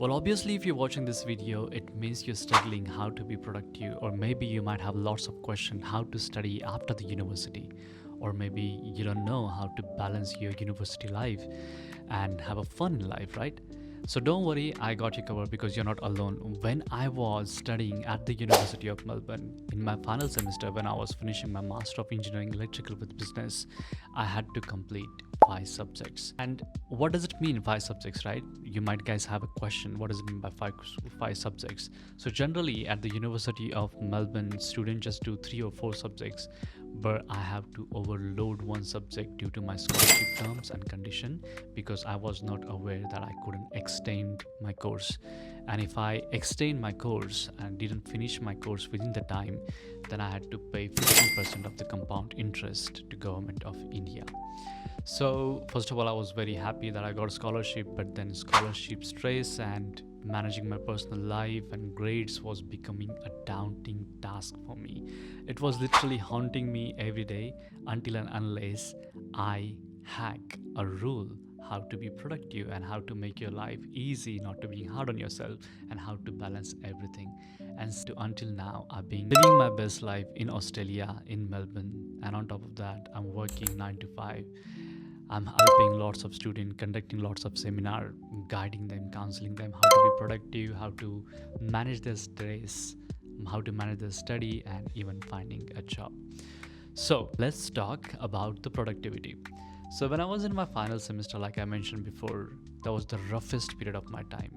Well, obviously, if you're watching this video, it means you're struggling how to be productive, or maybe you might have lots of questions how to study after the university, or maybe you don't know how to balance your university life and have a fun in life, right? So don't worry, I got you covered because you're not alone. When I was studying at the University of Melbourne in my final semester, when I was finishing my Master of Engineering Electrical with Business, I had to complete 5 subjects. And what does it mean, 5 subjects, right? You might guys have a question. What does it mean by five subjects? So generally at the University of Melbourne, students just do 3 or 4 subjects, but I have to overload one subject due to my scholarship terms and condition because I was not aware that I couldn't extend my course. And if I extend my course and didn't finish my course within the time, then I had to pay 15% of the compound interest to Government of India. So first of all, I was very happy that I got a scholarship, but then scholarship stress and managing my personal life and grades was becoming a daunting task for me. It was literally haunting me every day until and unless I hack a rule how to be productive and how to make your life easy, not to be hard on yourself, and how to balance everything. And until now, I've been living my best life in Australia, in Melbourne, and on top of that, I'm working 9 to 5. I'm helping lots of students, conducting lots of seminar, guiding them, counseling them how to be productive, how to manage their stress, how to manage their study, and even finding a job. So let's talk about the productivity. So when I was in my final semester, like I mentioned before, that was the roughest period of my time.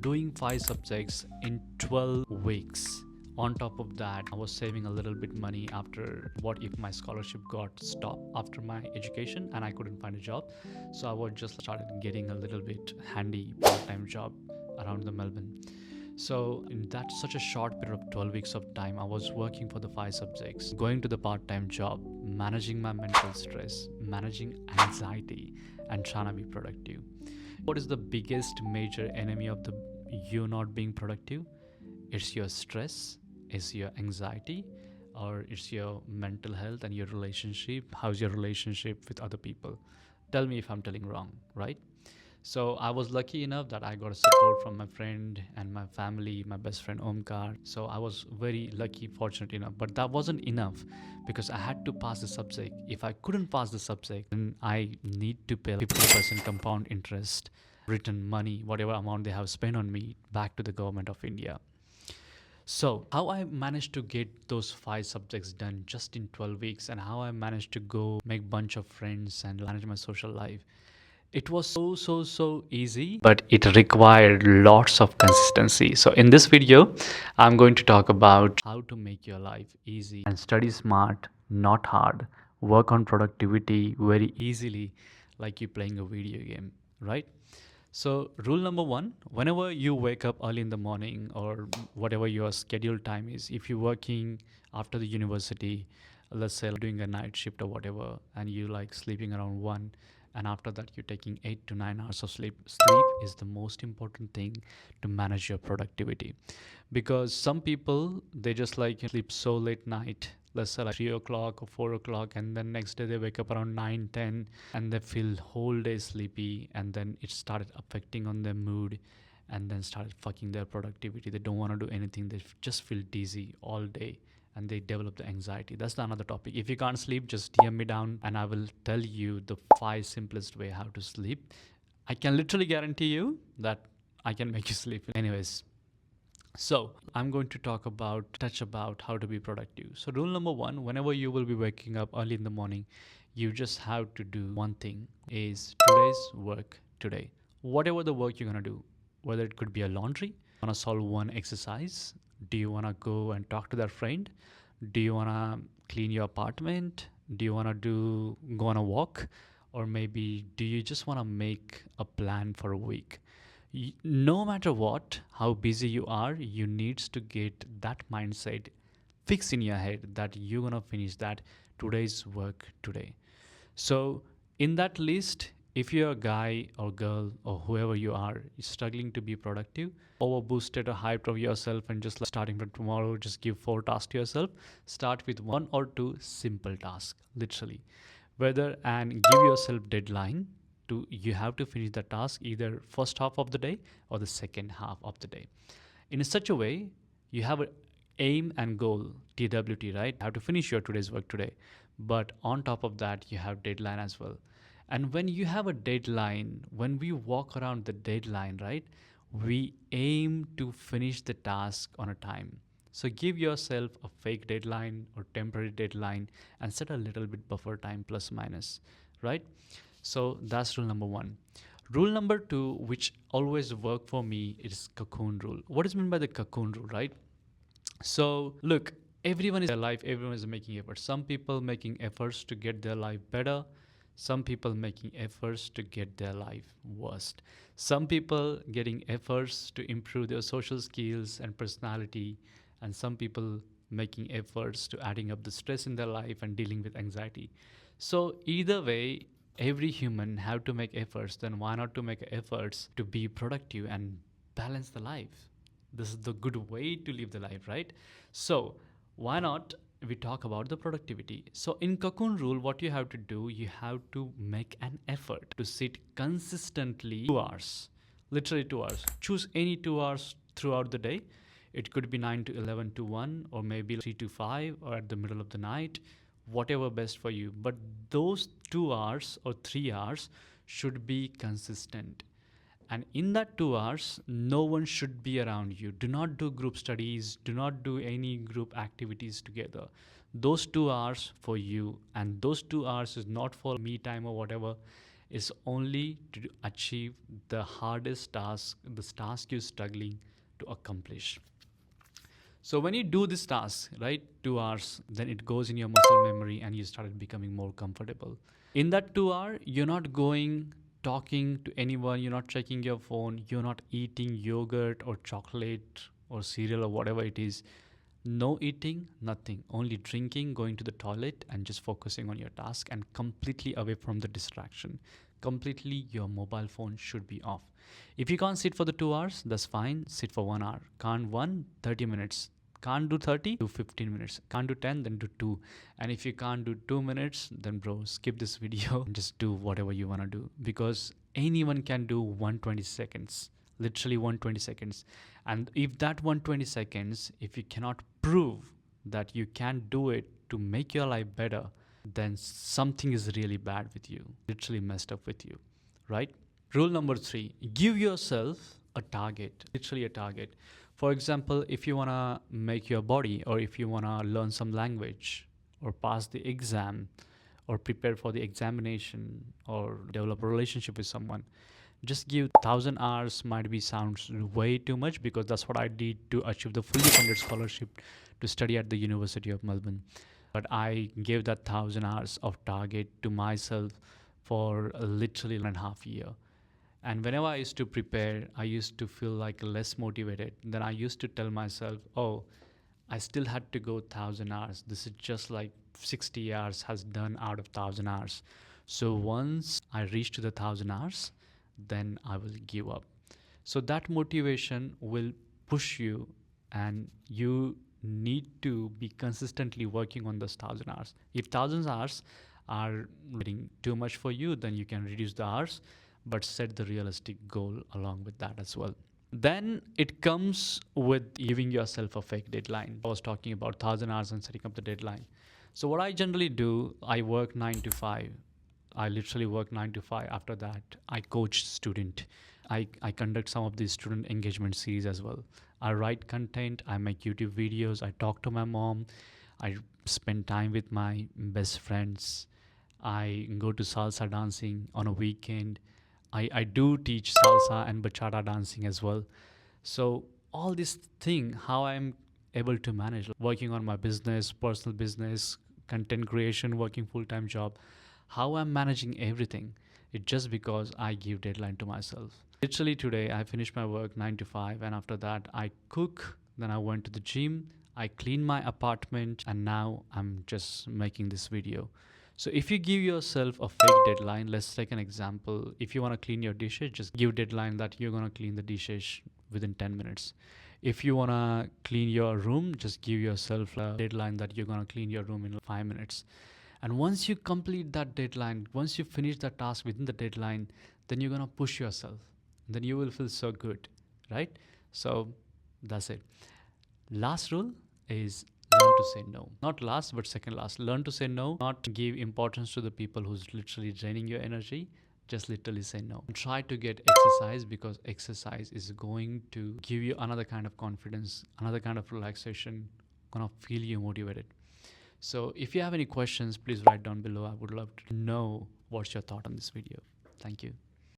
Doing 5 subjects in 12 weeks. On top of that, I was saving a little bit money after what if my scholarship got stopped after my education and I couldn't find a job. So I was just started getting a little bit handy part-time job around the Melbourne. So in that such a short period of 12 weeks of time, I was working for the 5 subjects, going to the part-time job, managing my mental stress, managing anxiety, and trying to be productive. What is the biggest major enemy of the you not being productive? It's your stress, it's your anxiety, or it's your mental health and your relationship. How's your relationship with other people? Tell me if I'm telling wrong, right? So I was lucky enough that I got a support from my friend and my family, my best friend Omkar. So I was very lucky, fortunate enough. But that wasn't enough because I had to pass the subject. If I couldn't pass the subject, then I need to pay 50% compound interest, written money, whatever amount they have spent on me, back to the government of India. So, how I managed to get those 5 subjects done just in 12 weeks and how I managed to go make bunch of friends and manage my social life. It was so easy, but it required lots of consistency. So in this video, I'm going to talk about how to make your life easy and study smart, not hard. Work on productivity very easily like you're playing a video game, right? So, rule number one, whenever you wake up early in the morning or whatever your scheduled time is, if you're working after the university, let's say doing a night shift or whatever, and you like sleeping around 1, and after that you're taking 8 to 9 hours of sleep. Sleep is the most important thing to manage your productivity, because some people they just like sleep so late night, let's say like 3 o'clock or 4 o'clock, and then next day they wake up around 9, 10, and they feel whole day sleepy, and then it started affecting on their mood, and then started fucking their productivity. They don't want to do anything, they just feel dizzy all day, and they develop the anxiety. That's another topic. If you can't sleep, just DM me down and I will tell you the 5 simplest way how to sleep. I can literally guarantee you that I can make you sleep. Anyways, so I'm going to touch about how to be productive. So rule number one, whenever you will be waking up early in the morning, you just have to do one thing, is today's work today. Whatever the work you're gonna do, whether it could be a laundry, wanna solve one exercise, do you wanna go and talk to that friend? Do you wanna clean your apartment? Do you wanna go on a walk? Or maybe do you just wanna make a plan for a week? No matter what, how busy you are, you needs to get that mindset fixed in your head that you're gonna finish that today's work today. So in that list, if you're a guy or girl or whoever you are struggling to be productive, overboosted or hyped of yourself and just like starting from tomorrow, just give 4 tasks to yourself. Start with 1 or 2 simple tasks, literally. Whether and give yourself deadline, you have to finish the task either first half of the day or the second half of the day. In such a way, you have a aim and goal, TWT, right? You have to finish your today's work today. But on top of that, you have deadline as well. And when you have a deadline, when we walk around the deadline, right, we aim to finish the task on a time. So give yourself a fake deadline or temporary deadline and set a little bit buffer time plus minus, right? So that's rule number one. Rule number two, which always work for me, is cocoon rule. What is meant by the cocoon rule, right? So look, everyone is their life, everyone is making efforts. Some people making efforts to get their life better. Some people making efforts to get their life worst. Some people getting efforts to improve their social skills and personality, and some people making efforts to adding up the stress in their life and dealing with anxiety. So either way, every human have to make efforts. Then why not to make efforts to be productive and balance the life? This is the good way to live the life, right? So why not we talk about the productivity? So in cocoon rule, what you have to do, you have to make an effort to sit consistently 2 hours, literally 2 hours. Choose any 2 hours throughout the day. It could be 9 to 11 to 1, or maybe 3 to 5, or at the middle of the night, whatever best for you. But those 2 hours or 3 hours should be consistent. And in that 2 hours, no one should be around you. Do not do group studies, do not do any group activities together. Those 2 hours for you, and those 2 hours is not for me time or whatever, is only to achieve the hardest task, the task you're struggling to accomplish. So when you do this task, right, 2 hours, then it goes in your muscle memory and you started becoming more comfortable. In that 2 hour, you're not going talking to anyone, you're not checking your phone, you're not eating yogurt or chocolate or cereal or whatever it is. No eating, nothing, only drinking, going to the toilet, and just focusing on your task and completely away from the distraction. Completely, your mobile phone should be off. If you can't sit for the 2 hours, that's fine. Sit for 1 hour. Can't 30 minutes. Can't do 30, do 15 minutes. Can't do 10, then do 2. And if you can't do 2 minutes, then bro, skip this video and just do whatever you want to do, because anyone can do 120 seconds, literally 120 seconds. And if that 120 seconds, if you cannot prove that you can do it to make your life better, then something is really bad with you, literally messed up with you, right? Rule number 3, give yourself a target, literally a target. For example, if you want to make your body, or if you want to learn some language, or pass the exam, or prepare for the examination, or develop a relationship with someone, just give 1,000 hours. Might be sounds way too much, because that's what I did to achieve the fully funded scholarship to study at the University of Melbourne. But I gave that 1,000 hours of target to myself for literally 1.5 years. And whenever I used to prepare, I used to feel like less motivated. Then I used to tell myself, oh, I still had to go 1,000 hours. This is just like 60 hours has done out of 1,000 hours. So once I reach to the 1,000 hours, then I will give up. So that motivation will push you, and you need to be consistently working on those 1,000 hours. If 1,000 hours are getting too much for you, then you can reduce the hours, but set the realistic goal along with that as well. Then it comes with giving yourself a fake deadline. I was talking about 1,000 hours and setting up the deadline. So what I generally do, I work 9 to 5. I literally work 9 to 5. After that, I coach student. I conduct some of these student engagement series as well. I write content, I make YouTube videos, I talk to my mom, I spend time with my best friends, I go to salsa dancing on a weekend. I do teach salsa and bachata dancing as well. So all this thing, how I'm able to manage working on my business, personal business, content creation, working full-time job, how I'm managing everything, it's just because I give deadline to myself. Literally today, I finished my work 9 to 5, and after that, I cook. Then I went to the gym, I cleaned my apartment, and now I'm just making this video. So if you give yourself a fake deadline, let's take an example. If you want to clean your dishes, just give deadline that you're going to clean the dishes within 10 minutes. If you want to clean your room, just give yourself a deadline that you're going to clean your room in 5 minutes. And once you complete that deadline, once you finish that task within the deadline, then you're gonna push yourself. Then you will feel so good, right? So that's it. Last rule is learn to say no. Not last, but second last. Learn to say no, not give importance to the people who's literally draining your energy. Just literally say no. Try to get exercise, because exercise is going to give you another kind of confidence, another kind of relaxation, gonna feel you motivated. So if you have any questions, please write down below. I would love to know what's your thought on this video. Thank you.